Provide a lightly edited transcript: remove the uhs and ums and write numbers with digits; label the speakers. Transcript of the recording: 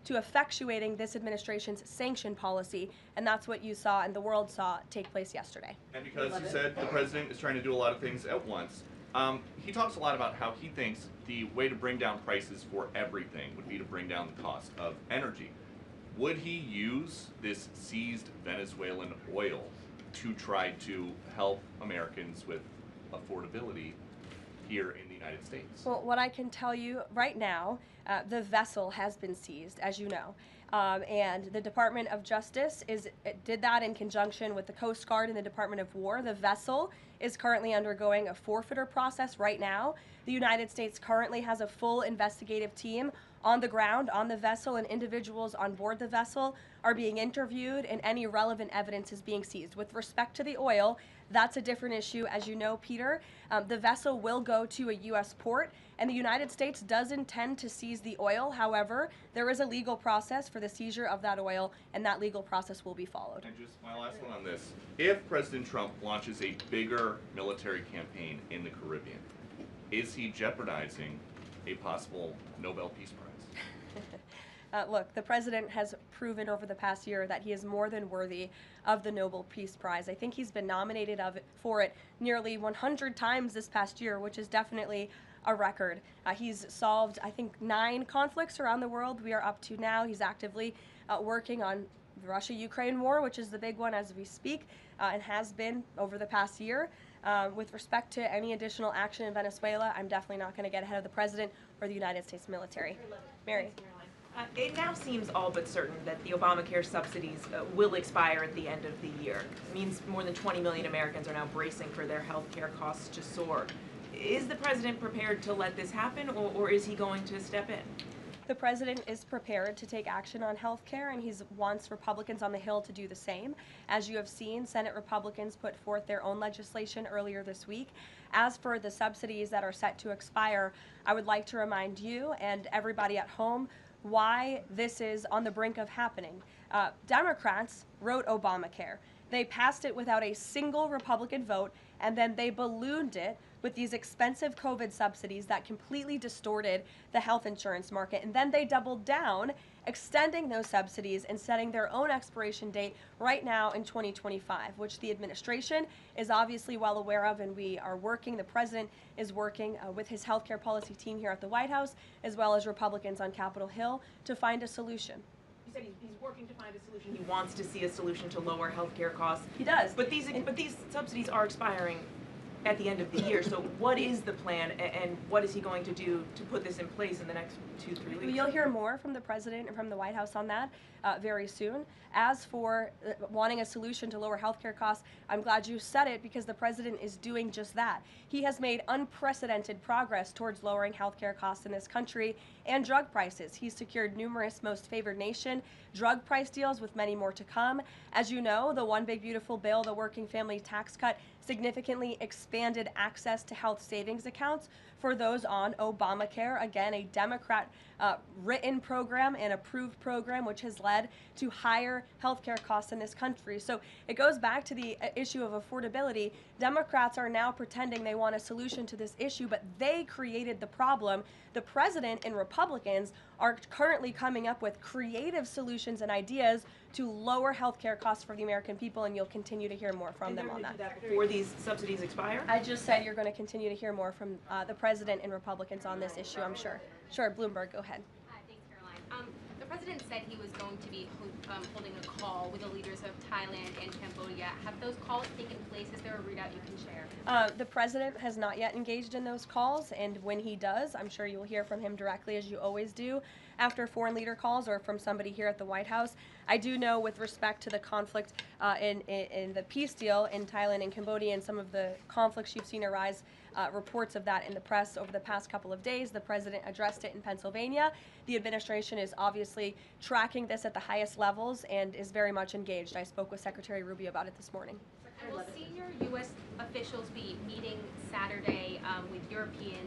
Speaker 1: to effectuating this administration's sanction policy, and that's what you saw and the world saw take place yesterday.
Speaker 2: And because he said the president is trying to do a lot of things at once, he talks a lot about how he thinks the way to bring down prices for everything would be to bring down the cost of energy. Would he use this seized Venezuelan oil to try to help Americans with affordability here in the United States?
Speaker 1: Well, what I can tell you right now, the vessel has been seized, as you know. And the Department of Justice did that in conjunction with the Coast Guard and the Department of War. The vessel is currently undergoing a forfeiture process right now. The United States currently has a full investigative team on the ground on the vessel, and individuals on board the vessel are being interviewed and any relevant evidence is being seized. With respect to the oil, that's a different issue. As you know, Peter, the vessel will go to a U.S. port, and the United States does intend to seize the oil. However, there is a legal process for the seizure of that oil, and that legal process will be followed.
Speaker 2: And just my last one on this. If President Trump launches a bigger military campaign in the Caribbean, is he jeopardizing a possible Nobel Peace Prize?
Speaker 1: Look, the president has proven over the past year that he is more than worthy of the Nobel Peace Prize. I think he's been nominated for it nearly 100 times this past year, which is definitely a record. He's solved, I think, 9 conflicts around the world. We are up to now. He's actively working on the Russia-Ukraine war, which is the big one as we speak, and has been over the past year. With respect to any additional action in Venezuela, I'm definitely not going to get ahead of the president or the United States military. Mary.
Speaker 3: It now seems all but certain that the Obamacare subsidies will expire at the end of the year. It means more than 20 million Americans are now bracing for their health care costs to soar. Is the president prepared to let this happen, or is he going to step in?
Speaker 1: The president is prepared to take action on health care, and he wants Republicans on the Hill to do the same. As you have seen, Senate Republicans put forth their own legislation earlier this week. As for the subsidies that are set to expire, I would like to remind you and everybody at home why this is on the brink of happening. Democrats wrote Obamacare. They passed it without a single Republican vote, and then they ballooned it with these expensive COVID subsidies that completely distorted the health insurance market. And then they doubled down, extending those subsidies and setting their own expiration date right now in 2025, which the administration is obviously well aware of, and we are working. The president is working with his healthcare policy team here at the White House, as well as Republicans on Capitol Hill, to find a solution.
Speaker 3: You said he's working to find a solution. He wants to see a solution to lower health care costs.
Speaker 1: He does.
Speaker 3: But these subsidies are expiring at the end of the year. So what is the plan, and what is he going to do to put this in place in the next 2-3 weeks?
Speaker 1: You'll hear more from the president and from the White House on that very soon. As for wanting a solution to lower healthcare costs, I'm glad you said it, because the president is doing just that. He has made unprecedented progress towards lowering healthcare costs in this country and drug prices. He's secured numerous most favored nation drug price deals, with many more to come. As you know, the One Big Beautiful Bill, the working family tax cut, significantly expanded access to health savings accounts for those on Obamacare. Again, a Democrat written program and approved program, which has led to higher healthcare costs in this country. So it goes back to the issue of affordability. Democrats are now pretending they want a solution to this issue, but they created the problem. The president and Republicans are currently coming up with creative solutions and ideas to lower healthcare costs for the American people, and you'll continue to hear more from them on that.
Speaker 3: Before these subsidies expire?
Speaker 1: I just said you're going to continue to hear more from the president and Republicans on this issue, I'm sure. Sure, Bloomberg, go ahead.
Speaker 4: Thanks, Caroline. The president said he was going to be holding a call with the leaders of Thailand and Cambodia. Have those calls taken place? Is there a readout you can share?
Speaker 1: The president has not yet engaged in those calls, and when he does, I'm sure you'll hear from him directly, as you always do, after foreign leader calls or from somebody here at the White House. I do know, with respect to the conflict in the peace deal in Thailand and Cambodia and some of the conflicts you've seen arise, reports of that in the press over the past couple of days. The president addressed it in Pennsylvania. The administration is obviously tracking this at the highest levels and is very much engaged. I spoke with Secretary Rubio about it this morning.
Speaker 4: And will senior U.S. officials be meeting Saturday with European